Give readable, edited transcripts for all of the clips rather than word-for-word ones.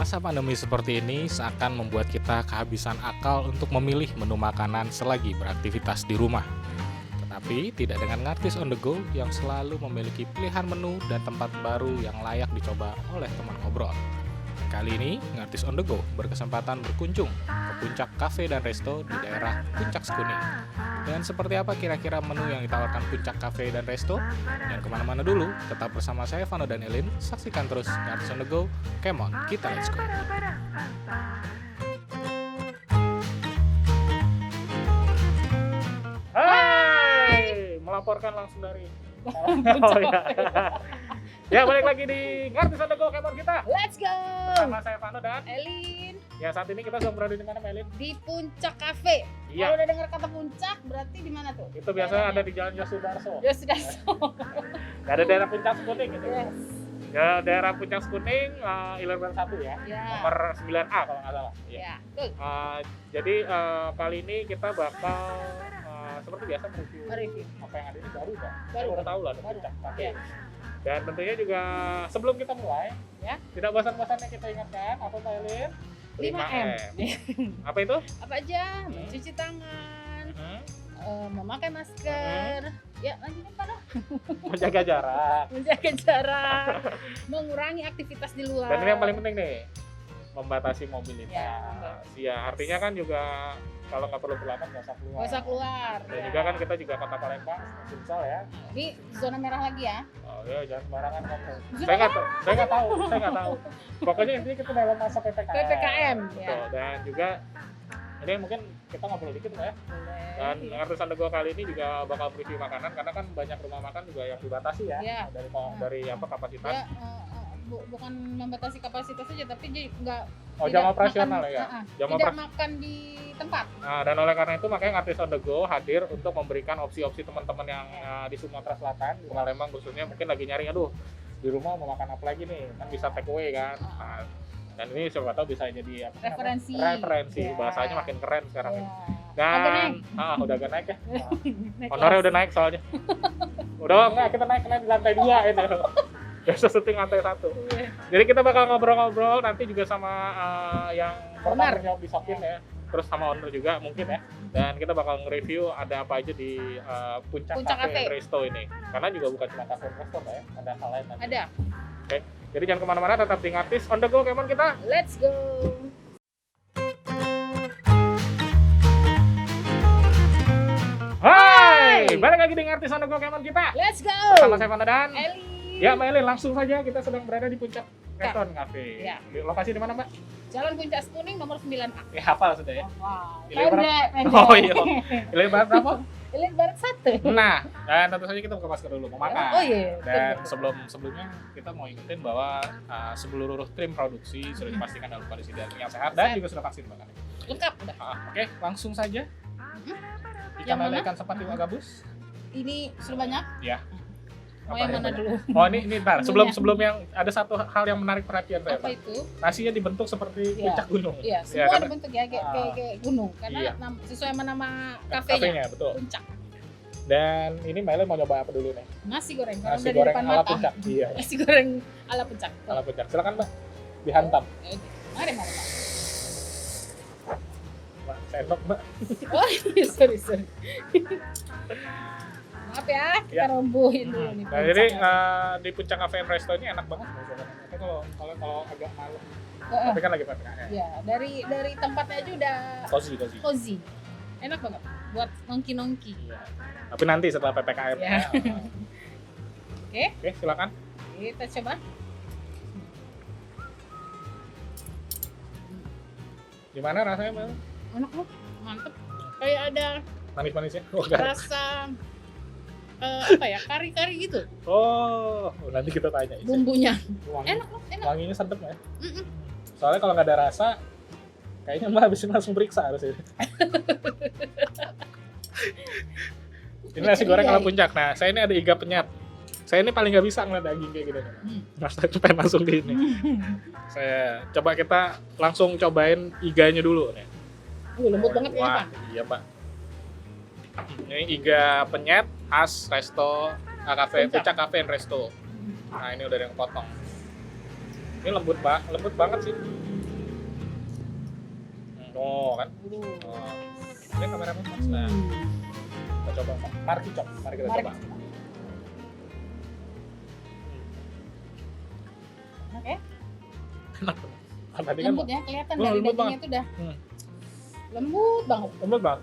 Masa pandemi seperti ini seakan membuat kita kehabisan akal untuk memilih menu makanan selagi beraktivitas di rumah. Tetapi tidak dengan Ngartis on the go yang selalu memiliki pilihan menu dan tempat baru yang layak dicoba oleh teman ngobrol. Kali ini Ngartis on the go berkesempatan berkunjung ke Puncak Cafe dan Resto di daerah Puncak Sekuning. Dan seperti apa kira-kira menu yang ditawarkan Puncak Cafe dan Resto? Jangan kemana-mana dulu, tetap bersama saya Vano dan Elin. Saksikan terus Ngartis on the go. Come on, kita let's go. Hai, melaporkan langsung dari oh, ya, balik lagi di Ngartis on the go, come on kita. Let's go! Bersama saya Vano dan Elin ya saat ini kita sedang berada di mana, Elin? di Puncak Cafe. Iya. Kalau udah dengar kata puncak, berarti di mana tuh? Itu biasanya ada di Jalan Yosudarso. Ya sudah. Gak ada daerah Puncak Sekuning gitu. Yes. Ya, daerah Puncak Sekuning, Ilir Barat 1 ya. Ya. Nomor 9A kalau nggak salah. Iya. Ya. Tuh. Jadi kali ini kita bakal seperti biasa mereview Review. apa yang ada di baru kan. Baru. Udah tahu lah ada Baru. Puncak Cafe. Ya. Dan tentunya juga sebelum kita mulai, Ya. tidak bosan-bosannya kita ingatkan apa Mbak Elin? 5M. Apa itu? Apa aja? Mencuci tangan, memakai masker. Ya, lanjut apa dong? Menjaga jarak. Menjaga jarak, mengurangi aktivitas di luar. Dan ini yang paling penting nih, membatasi mobilitas. Ya, Ya, artinya kan juga kalau nggak perlu berlapan nggak usah keluar. Nggak usah keluar. Dan Ya. juga kan kita juga kota Palembang, Sumsel ya. Ini zona merah lagi ya. Oh ya, jangan sembarangan ngomong. Zona Saya nggak tahu. Pokoknya intinya kita dalam masa PPKM. PPKM, Betul. ya. Dan juga ini mungkin kita ngobrol dikit Mbak ya. Dan Boleh. Ngartis on the go kali ini juga bakal review makanan karena kan banyak rumah makan juga yang dibatasi ya. Ya. Dari apa kapasitas. Ya, bukan membatasi kapasitas saja, tapi jadi nggak Oh, tidak jam operasional makan, ya. Jam tidak operasi. makan di tempat. Nah, dan oleh karena itu makanya Ngartis on the go hadir untuk memberikan opsi-opsi teman-teman yang di Sumatera Selatan, di Palembang khususnya mungkin lagi nyari, aduh di rumah mau makan apa lagi nih, kan bisa take away kan. Nah, dan ini siapa tahu bisa jadi apa namanya? Referensi. Ya. Bahasanya makin keren sekarang Ya. ini. Agak naik. Dan udah agak naik ya. Naik Honornya kelas. udah naik soalnya. Udah enggak, kita naik di lantai 2 itu. Biasa syuting lantai 1. Iya. Jadi kita bakal ngobrol-ngobrol nanti juga sama yang Owner. pertama di Sokin ya. Terus sama owner juga mungkin ya. Dan kita bakal nge-review ada apa aja di Puncak Puncak Cafe Cafe. and Resto ini. Karena juga bukan cuma cafe and resto Mbak ya. Ada hal lain nanti. Ada. Oke. Jadi jangan kemana-mana, tetap di Ngartis on the go, Kemon kita. Let's go. Hai, balik lagi di Ngartis on the go, Kemon kita. Let's go. Sama saya Vanda dan Elin. ya Mbak Elin, langsung saja kita sedang berada di Puncak Resto Cafe. Ya. Di lokasi di mana Mbak? Jalan Puncak Sekuning nomor 9A. Ya hafal sudah ya. Wow. Pilih berapa? Pendek. Oh iya. Pilih bahan berapa? Elin Barat 1. Nah, dan tentu saja kita buka masker dulu mau makan. Oh iya. Dan betul. sebelumnya kita mau ingetin bahwa seluruh tim produksi sudah dipastikan dalam kondisi yang sehat dan juga sudah vaksin bahkan. Lengkap udah. Oke, langsung saja. Ikan Yang mana? lele, ikan sepati gabus. Ini sudah banyak. Ya. Mau Apa yang mana banyak? dulu? Oh ini ntar Menunya. sebelum yang ada satu hal yang menarik perhatian saya. Apa Pak. itu? Nasinya dibentuk seperti Iya. puncak gunung. Iya, Ya, semua karena- dibentuk ya kayak gunung karena Iya. sesuai sama nama kafenya kafenya. betul. Puncak. Dan ini Mbak Elin mau coba apa dulu nih? Nasi goreng. Karena Nasi udah di goreng depan ala mata. puncak. Iya, Nasi goreng ala puncak. ala puncak. Silakan Mbak. Dihantam. Mari, mari, mari. Mbak, sendok Mbak. Oh iya, sorry. Maaf ya, kita Ya. rombohin dulu nih. Nah, jadi di Puncak Cafe and Resto ini enak banget masakannya. Tapi kalau agak malam, tapi kan lagi PPKM. Ya, dari tempatnya aja udah Cozy. cozy. Enak banget buat nongki-nongki. Iya. Tapi nanti setelah PPKM. Ya. Oke. Oke, silakan. Kita coba. Gimana rasanya Mbak? Enak loh, mantep. Kayak ada Manis-manisnya? Oh, enggak. rasa apa ya, kari-kari gitu Oh, nanti kita tanya. bumbunya. Wangi, Enak loh, enak. wanginya sedap ya. Mm-mm. Soalnya kalau nggak ada rasa, kayaknya Mbak habis ini langsung periksa harusnya. Ini nasi goreng ala puncak. Nah, saya ini ada iga penyet. Saya ini paling nggak bisa ngeliat daging kayak gitu. Mas tadi pengen langsung di ini. Saya coba kita langsung cobain iganya dulu nih. Lembut banget ya, Wah, Pak. iya Pak. Ini iga penyet khas resto cafe Puncak Cafe and Resto. Nah ini udah ada yang potong. Ini lembut banget sih. Oh kan. Aduh. Oh. Ini kameramen Mas. Nah, kita coba. Mari kita Mari. coba. Enak ya? Enak. Tadi kan Lembut ya, kelihatan Oh, dari lembut dagingnya itu udah lembut banget. lembut banget.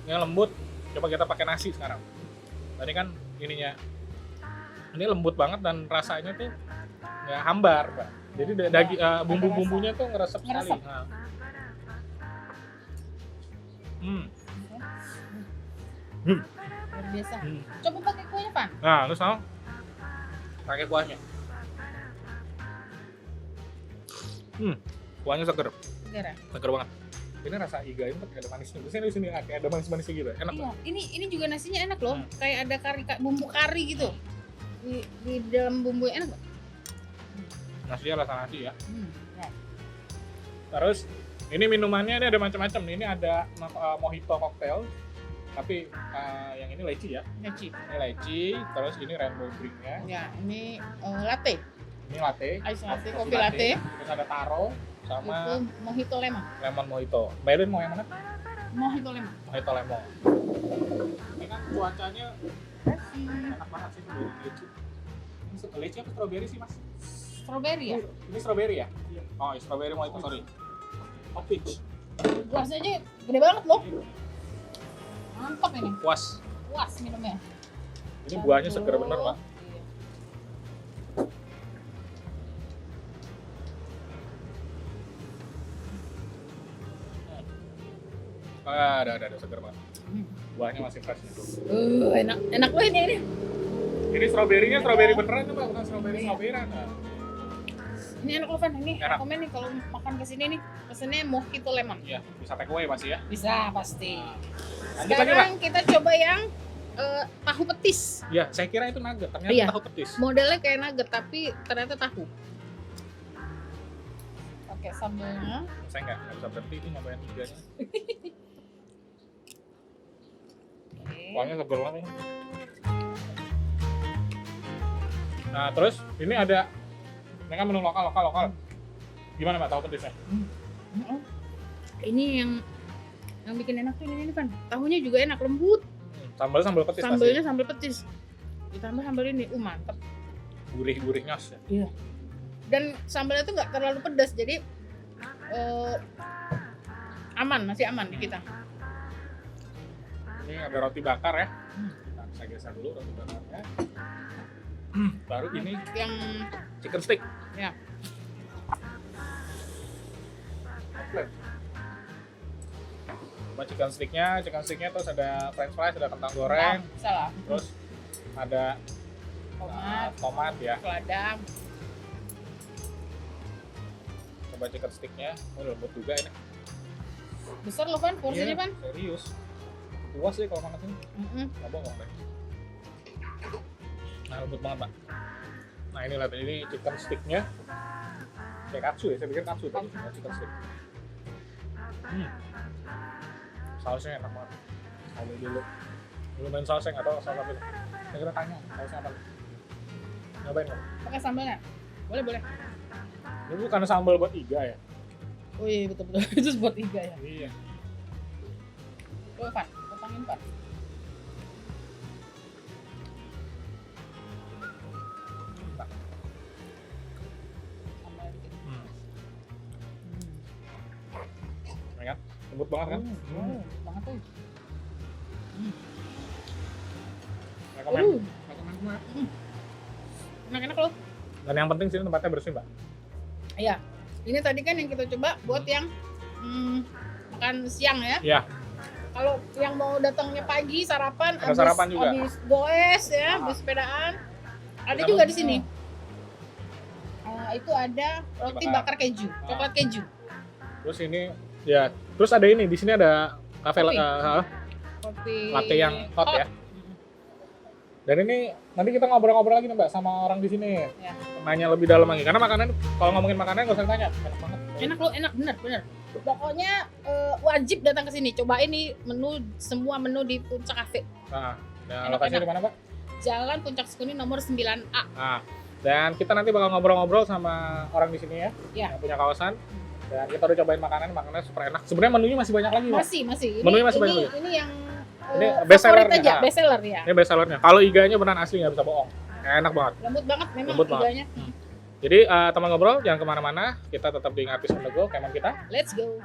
Ini lembut. Coba kita pakai nasi sekarang. Tadi kan ininya. Ini lembut banget dan rasanya tuh nggak hambar, Pak. Jadi daging bumbu-bumbunya tuh ngeresep sekali. Ngeresep. Nah. Luar biasa. Coba pakai kuahnya, Pan. Nah, terus sama pakai kuahnya. Kuahnya seger Segar ya? banget. Ini rasa iga ini ada manisnya. Biasanya di sini kayak ada manis-manisnya gitu. Enak Iya, banget. ini juga nasinya enak loh. Kayak ada bumbu kari gitu. Di dalam bumbu enak banget. Nasinya rasa nasi ya. Ya. Terus ini minumannya ini ada macam-macam. Ini ada mojito cocktail. Tapi yang ini leci ya. Leci. Ini leci, terus ini rainbow drinknya. Ya, ini latte. Ini latte, Ice latte, kopi latte. terus ada taro sama Itu mojito lemon. lemon mojito. Mbak Elin mau yang mana? Mojito lemon. Mojito lemon. Ini kan cuacanya enak banget sih dari leci. Ini leci apa strawberry sih Mas? Strawberry ya? Ini strawberry ya? Oh, strawberry mojito sorry. Oh, peach. Gelasnya aja gede banget loh. Mantap ini. Puas. Puas minumnya. Ini buahnya seger bener Pak. Iya. Ada seger banget. Buahnya masih fresh nih. Enak loh ini. Ini strawberry-nya strawberry beneran tuh Pak, bukan strawberry Iya. strawberry. Ini enak loh, Van. Ini Enak. komen nih kalau makan kesini nih pesennya mojito lemon. Iya, bisa take away pasti ya. Bisa pasti. Lanjut lagi Pak. Sekarang kita coba yang tahu petis. Iya, saya kira itu nugget, ternyata Iya. tahu petis. Modelnya kayak nugget tapi ternyata tahu. Pakai sambelnya. Saya nggak bisa berhenti ini nyobain iganya. Oke. Kuahnya seger banget nih. Nah, terus ini ada ini kan menu lokal. Gimana Mbak tahu pedesnya? Ini yang bikin enak tuh ini Van. Tahunya juga enak, lembut. Sambal petis Sambelnya sambal petis. Ditambah sambal ini, mantep. pasti. Gurih nyos ya. Iya. Dan sambalnya tuh nggak terlalu pedas, jadi masih aman di kita. Ini ada roti bakar ya. Kita bisa geser dulu roti bakarnya. Baru ini Yang chicken stick. ya. Oke. Coba chicken sticknya terus ada french fries, ada kentang goreng, Salah. terus ada tomat ya. Selada. Coba chicken sticknya, lembut juga ini. Besar loh Van, porsinya Iya, Van. serius. Puas sih kalau makan ini. Nggak bohong deh. Nah, lembut banget Pak. Nah ini lihat, ini chicken sticknya kayak katsu ya, saya pikir katsu tadi, chicken stick. Sausnya enak banget. Ambil dulu. Main sausnya nggak tahu saus apa itu. Saya kira tanya sausnya apa. Nyobain nggak? Pakai sambalnya. Boleh. Ini bukan sambal buat iga ya? Oh iya betul. Itu buat iga ya. Iya. Boleh Van, potongin Van. Sambalnya dikit. Ya kan? Lembut banget kan? Banget tuh. Rekomen. Aduh. Rekomen semua. Enak-enak loh. Dan yang penting sini tempatnya bersih Mbak. Iya. Ini tadi kan yang kita coba buat yang makan siang ya. Iya. Kalau yang mau datangnya pagi sarapan, Ada sarapan juga. habis goes ya, habis sepedaan. Ada juga di sini. Itu ada roti bakar keju, coklat keju. Terus ini ya, terus ada ini di sini ada kafe Kopi. Kopi latte yang hot ya. Dan ini nanti kita ngobrol-ngobrol lagi nih Mbak sama orang di sini. Ya. Nanya lebih dalam lagi karena makanan kalau ngomongin makanan nggak usah ditanya, enak banget. Enak loh, enak bener. Pokoknya wajib datang ke sini. Cobain nih semua menu di Puncak Cafe. Nah, Enak, lokasinya enak. di mana Pak? Jalan Puncak Sekuni nomor 9A. Nah, dan kita nanti bakal ngobrol-ngobrol sama orang di sini ya, Ya. yang punya kawasan. Dan kita udah cobain makanannya super enak. Sebenarnya menunya masih banyak lagi, Mas. Masih. Menunya masih banyak lagi. Ini yang Ini best favorit sellernya. aja, best seller ya. Ini best sellernya. Kalau iganya beneran asli nggak bisa bohong. Enak banget. Lembut banget memang Lembut banget. iganya. Jadi teman ngobrol jangan kemana-mana. Kita tetap di Ngartis on the Go. Kemon kita. Let's go.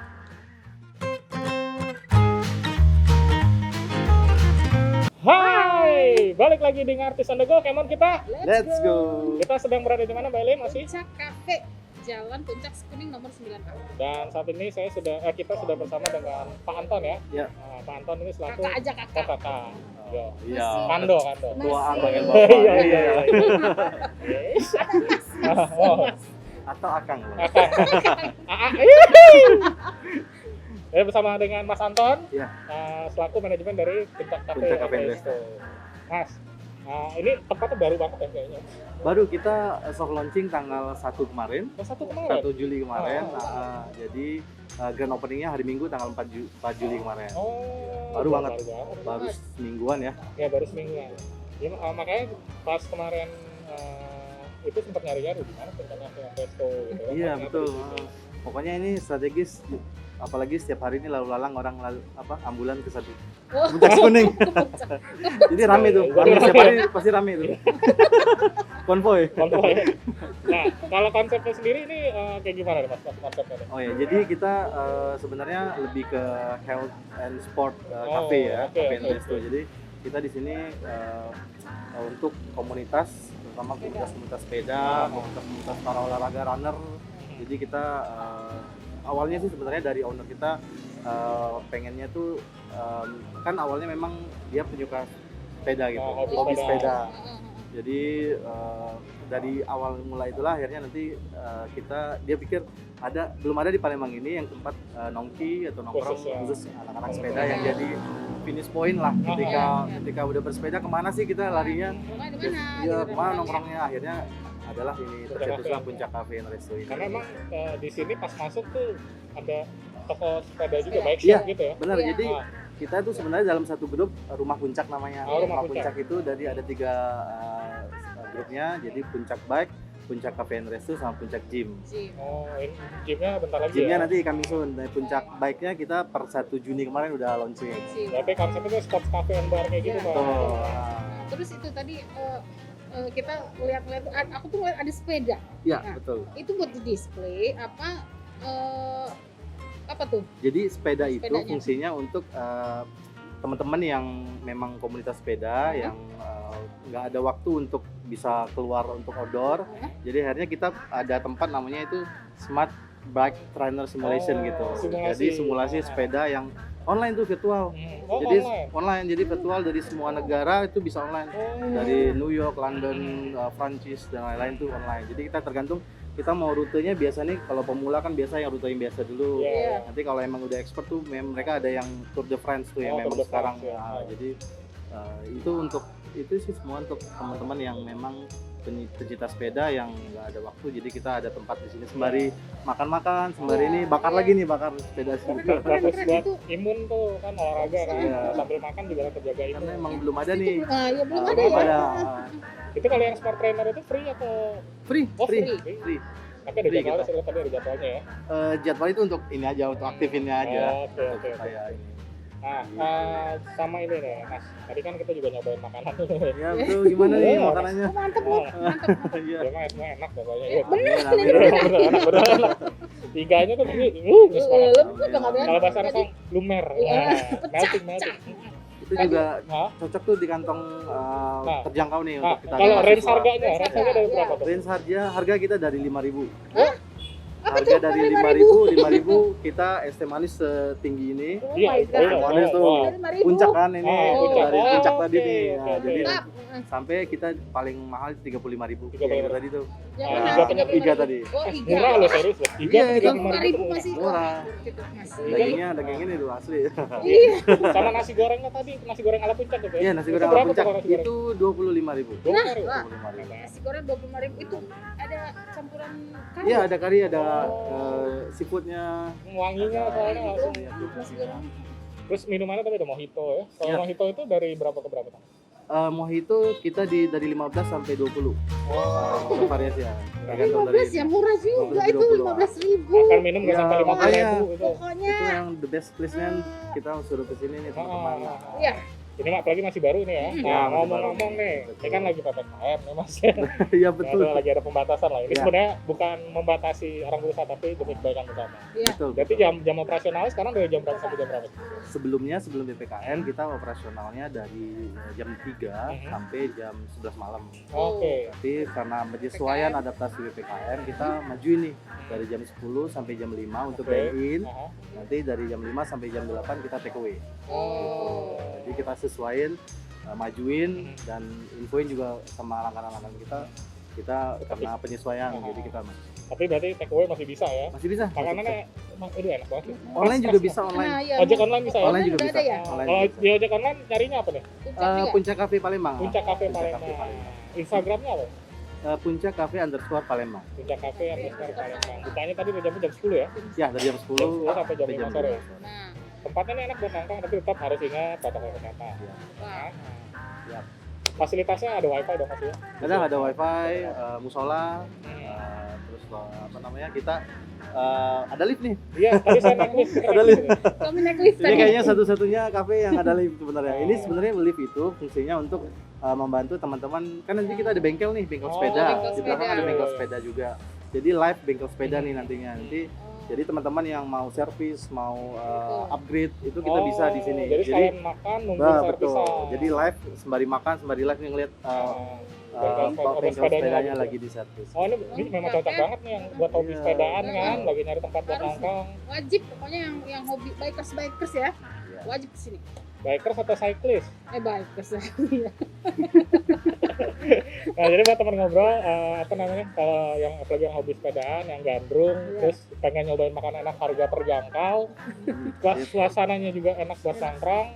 Hai, balik lagi di Ngartis on the Go. Kemon kita. Let's go. Kita sedang berada di mana, Mbak Ele? Masih. Puncak Cafe, Jalan Puncak Kuning nomor 9A. Dan saat ini kita sudah bersama dengan Pak Anton ya. Ya. Nah, Pak Anton ini selaku Kakak aja kakak. kakak. Yo. Iya. Kando. Tua Masih. panggil bapak. Iya. Oh, Atau akang. kakak. Saya bersama dengan Mas Anton, Iya. selaku manajemen dari Puncak Cafe. Puncak Cafe and Resto. Resto. Mas, ini tempatnya baru banget ya kayaknya. Baru kita soft launching tanggal 1 kemarin. Oh, 1 kemarin. 1 Juli kemarin. Oh. Jadi grand openingnya hari Minggu tanggal 4 Juli kemarin. Oh, Baru banget. Baru. Baru semingguan ya. Ya, baru seminggu ya. Ya, makanya pas kemarin itu sempat nyari-nyari di mana Puncak Cafe and Resto gitu kan. Iya, Ternyata betul. di situ. Pokoknya ini strategis, apalagi setiap hari ini lalu lalang orang ambulan ke satu Oh. Puncak Kuning. Jadi rame tuh. Rame setiap hari pasti rame tuh. Konvoy. Konvoy. Nah, kalau konsepnya sendiri ini kayak gimana nih, Mas? Konsepnya nih? Oh ya, jadi kita sebenarnya lebih ke health and sport Oh, cafe ya, oke, cafe and oke. resto. Jadi kita di sini untuk komunitas, terutama komunitas sepeda, komunitas para olahraga runner. Jadi kita awalnya sih sebenarnya dari owner kita pengennya tuh kan awalnya memang dia penyuka sepeda gitu, Oh, hobi hobi sepeda. sepeda. Jadi dari awal mulai itulah akhirnya nanti dia pikir belum ada di Palembang ini yang tempat nongki atau nongkrong Khusus ya. khusus anak-anak sepeda yang jadi finish point lah ketika udah bersepeda kemana sih kita larinya? Pokoknya di mana? Iya, gitu, kemana kan. nongkrongnya? Akhirnya adalah ini tercetuslah Puncak Cafe and Resto ini. Karena emang di sini pas masuk tuh ada toko sepeda juga, Sepeda. bike shop Iya. gitu ya. Benar, Iya. jadi Ah, kita tuh sebenarnya dalam satu grup Rumah Puncak namanya. Oh, Rumah Puncak itu dari ada 3 grupnya, jadi Puncak Bike, Puncak Cafe and Resto, sama Puncak Gym. Gym. oh, ini gymnya bentar lagi Gymnya ya. nanti coming soon. Dan Puncak Bike-nya kita per 1 Juni kemarin udah launching. Gym. Berarti konsepnya tuh sports cafe and bar kayak gitu, Iya. Pak. Tuh. Nah, terus itu tadi kita lihat-lihat aku tuh ngeliat ada sepeda. Ya, Nah. betul. Itu buat di display apa tuh? Jadi sepeda itu Sepedanya. fungsinya untuk teman-teman yang memang komunitas sepeda yang nggak ada waktu untuk bisa keluar untuk outdoor. Jadi akhirnya kita ada tempat namanya itu Smart Bike Trainer Simulation Oh, gitu. simulasi. Jadi simulasi sepeda yang online tuh virtual. Oh, Jadi online. jadi virtual dari semua negara itu bisa online. Oh. Dari New York, London, Prancis dan lain-lain tuh online. Jadi kita tergantung kita mau rutenya biasa nih, kalau pemula kan biasa yang rute yang biasa dulu. Iya. Nanti kalau emang udah expert tuh mereka ada yang Tour de France tuh yang Oh, memang Tour de sekarang. France, ya. Jadi itu sih semua untuk teman-teman yang memang pecinta sepeda yang nggak ada waktu. Jadi kita ada tempat di sini sembari makan-makan, sembari Iya, ini bakar iya. lagi nih bakar sepeda sih. Bagus Keren buat itu. imun tuh kan, olahraga kan. Iya. Sambil makan juga terjaga imun. Karena emang belum ada nih. Ya belum ada belum ya. ada. Itu kalau yang smart trainer itu free atau Free, Oh, free, free. free. tapi ada Free jadwalnya? kita. Saya lihat tadi ada jadwalnya ya. Jadwal itu untuk ini aja, untuk aktifinnya aja. Oh, oke, Untuk oke. kayak ini. Nah, sama ini nih, Mas. Tadi kan kita juga nyobain makanan. Ya betul, gimana nih Iya. makanannya? Oh, mantep Bu, mantep. Iya. Semua enak pokoknya. Ya. Bener, Bener enak. Tiganya tuh ini, terus banget. Lembut banget ya. Kalau bahasa Arab lumer. Iya, Nah, melting. Itu juga Hah? cocok tuh di kantong terjangkau nih Nah, untuk kita. kalau range mahasiswa. harganya dari Iya. berapa tuh? Range harga kita dari 5.000. Apa Harga tuh? dari 5.000? 5.000 kita es teh manis setinggi ini. Oh Iya, my iya. god. Manis tuh. Wah. 5.000. Puncak kan ini Oh, dari puncak. puncak Oh, tadi oke, nih. oke, Nah, oke. jadi Mantap. sampai kita paling mahal 35.000. 35.000. Tadi tuh. Yang Ah, mana? iga punya iga tadi. Oh, iga. Murah loh, serius loh. Tiga Iya, tiga itu. lima 5.000 masih Murah. gitu, masih. Daging ini tuh asli. Iya. Sama nasi gorengnya tadi, nasi goreng ala puncak gitu ya? Iya, nasi Itu goreng ala berapa puncak tuh kalau nasi goreng? itu 25.000. Dua Nah, kali. Wah. 25.000. Nasi goreng 25.000 itu ada campuran kari. Iya, ada kari, ada Oh. seafoodnya. Wanginya soalnya langsung. Nasi goreng. Terus minumannya tapi ada mojito ya. Kalau Iya. mojito itu dari berapa ke berapa? Tang? Mojito kita dari 15 sampai 20. Untuk variasi ya. Tergantung 15 ya murah juga 15 itu 20 lah. 15.000. Makan minum nggak Ya, sampai 50.000 makanya. itu. Pokoknya Itu yang the best place-nya kita suruh ke sini nih teman-teman. Iya. Ini Mak, apalagi masih baru nih ya. Hmm. Nah, Ya, masih ngomong-ngomong baru. nih, Betul. ini kan lagi PPKM nih Mas. Iya Ya, betul. lagi ada pembatasan lah. Ini Ya. sebenarnya bukan membatasi orang berusaha tapi demi kebaikan bersama. Iya. Betul. Berarti betul. jam operasional sekarang dari jam berapa sampai jam berapa? Sebelum PPKM kita operasionalnya dari jam 3 sampai jam 11 malam. Oke. Tapi karena penyesuaian adaptasi PPKM kita majuin nih dari jam 10 sampai jam 5 untuk Oke. dine in. Aha. Nanti dari jam 5 sampai jam 8 kita take away. Oh. Jadi kita sesuaiin, majuin dan infoin juga sama langganan-langganan kita karena penyesuaian. Jadi kita Tapi berarti take away masih bisa ya? masih bisa. Makanannya emang aduh enak banget sih. Online juga bisa online. Nah, iya. Ojek online bisa ya? Online juga udah bisa. ada ya? Online Kalau juga bisa. di ojek online carinya apa nih? Puncak juga. Puncak Cafe Palembang. Puncak Cafe Puncak Cafe Palembang. Palembang. Instagramnya apa? Puncak Cafe _ Palembang. Puncak Cafe underscore Palembang. Bukanya tadi jam 10 ya? Ya dari jam 10 Jam 10 sampai jam 5 sore. 5 Nah, Tempatnya ini enak buat nongkrong tapi tetap harus ingat protokol kesehatan. Iya. wah. Ya. Fasilitasnya ada wifi dong Mas ya? Kadang ada wifi, musola, Hmm. terus apa namanya kita ada lift nih. Iya, tadi saya naik lift. Ada lift. Kami naik lift Ini tadi. kayaknya satu-satunya kafe yang ada lift sebenarnya. Ini sebenarnya lift itu fungsinya untuk membantu teman-teman. Kan nanti kita ada bengkel nih, bengkel Oh, sepeda. bengkel Di belakang sepeda. ada bengkel sepeda juga. Jadi live bengkel sepeda nih nantinya. Nanti jadi teman-teman yang mau servis, mau upgrade itu kita bisa di sini. Jadi sekalian makan nunggu betul. servisan. Jadi live sembari makan, sembari live ngeliat bengkel sepedanya lagi di servis. Oh ini memang cocok banget nih yang buat hobi Iya. sepedaan Iya. kan, lagi nyari tempat buat Harus. nongkrong. Wajib pokoknya yang hobi bikers ya. Iya. Wajib kesini. Bikers atau cyclist? Bikers. Iya. Nah jadi buat teman ngobrol, apa namanya, kalau yang apalagi yang hobi sepedaan, yang gandrung, Iya. terus pengen nyobain makanan enak harga terjangkau, suasananya juga enak buat nongkrong,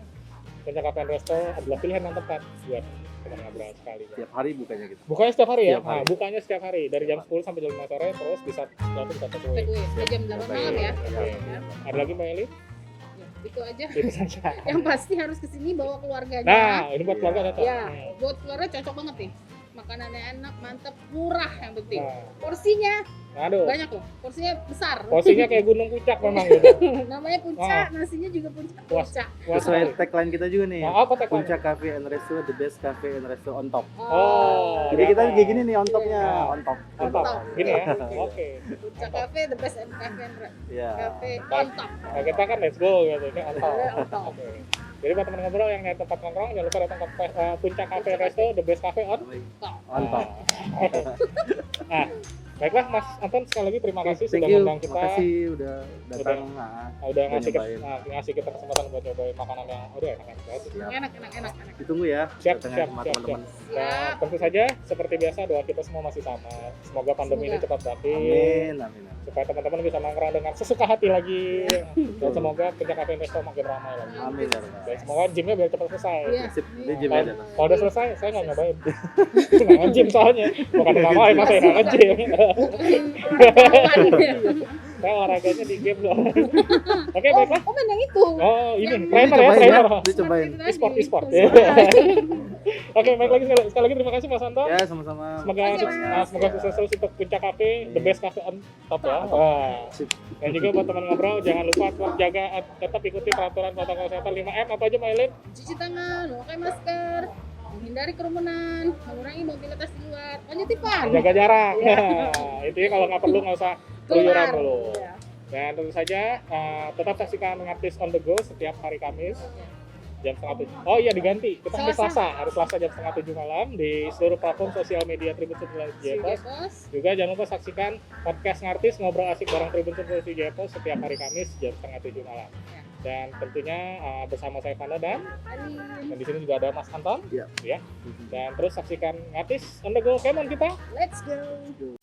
Puncak Cafe and Resto adalah pilihan yang tepat buat teman ngobrol sekali. Tiap hari bukannya gitu. Bukanya setiap hari ya? Setiap hari. Nah, bukanya setiap hari dari jam 10 sampai jam 5 sore, terus bisa take away. Take away sampai jam 8 malam ya. Iya. Ya. Ada lagi Mbak Eli? Ya, itu aja. Itu saja. Yang pasti harus kesini bawa keluarganya. Nah, ini buat keluarga cocok. Ya, buat keluarga cocok banget nih. Makanannya enak, mantap, murah yang penting. Nah, Porsinya aduh. banyak loh. Porsinya besar. Porsinya kayak gunung puncak memang gitu. Namanya puncak, nasinya juga puncak. Puas. Puncak. Puas Sesuai sekali. tagline kita juga nih. Nah, apa tagline? Puncak Cafe and Resto, the best cafe and resto on top. Oh, Jadi kita ya. kayak gini nih on topnya, Iya. on top. Mantap. Gini ya. Oke. Puncak Cafe, the best cafe and Iya. cafe on top. Nah, kita kan let's go gitu. Ini on top. On top. Oke. Jadi buat teman ngobrol yang nyari tempat nongkrong, jangan lupa datang ke Puncak Cafe Resto, the best cafe on On top. Nah, baiklah Mas Anton, sekali lagi terima kasih Thank sudah you. mengundang kita. Terima kasih udah datang. Udah ngasih nyobain. ngasih kita kesempatan buat nyobain makanan yang udah enak banget. Siap. Enak. Ditunggu ya. Siap, datangnya siap, sama siap, teman-teman. Nah, tentu saja seperti biasa doa kita semua masih sama. Semoga pandemi ini cepat berakhir. Amin, amin. Supaya teman-teman bisa nongkrong dengan sesuka hati lagi. Dan semoga Puncak Cafe Resto makin ramai lagi. Amin ya Rabbal. Dan semoga gymnya biar cepat selesai. Iya. Sip, ini gym Kalau ya. kalau udah selesai, saya nggak nyobain. Itu nggak nge-gym soalnya. Bukan namain, masa ya nggak nge-gym. Saya olahraganya di game doang. Oke, baiklah. Oh, main yang itu. Oh, ini Yang- trainer ya, trainer. Dicobain. E-sport. Oke, baik lagi sekali lagi terima kasih Mas Anton. Ya, sama-sama. Semoga Terima kasih, semoga sukses terus untuk Puncak Cafe, the best cafe on top ya. Wah. Sip. Dan juga buat teman ngobrol, jangan lupa tetap jaga tetap ikuti peraturan protokol kesehatan 5M apa aja Mbak Elin? Cuci tangan, memakai masker, menghindari kerumunan, mengurangi mobilitas di luar. Lanjut Ipan. Jaga jarak. Iya. Nah, intinya kalau nggak perlu nggak usah keluyuran dulu. Iya. Dan tentu saja tetap saksikan Ngartis on the go setiap hari Kamis jam 6:30. Oh iya diganti. Kita hari Selasa. Selasa jam 6:30 malam di seluruh platform sosial media Tribun Sumber Jepos. Bos. Juga jangan lupa saksikan podcast Ngartis ngobrol asik bareng Tribun Sumber Jepos setiap hari Kamis jam 6:30 malam. Ya. Dan tentunya bersama saya Vano dan Alin. di sini juga ada Mas Anton. Iya. Ya. Dan terus saksikan Ngartis on the go Kemon kita. Let's go.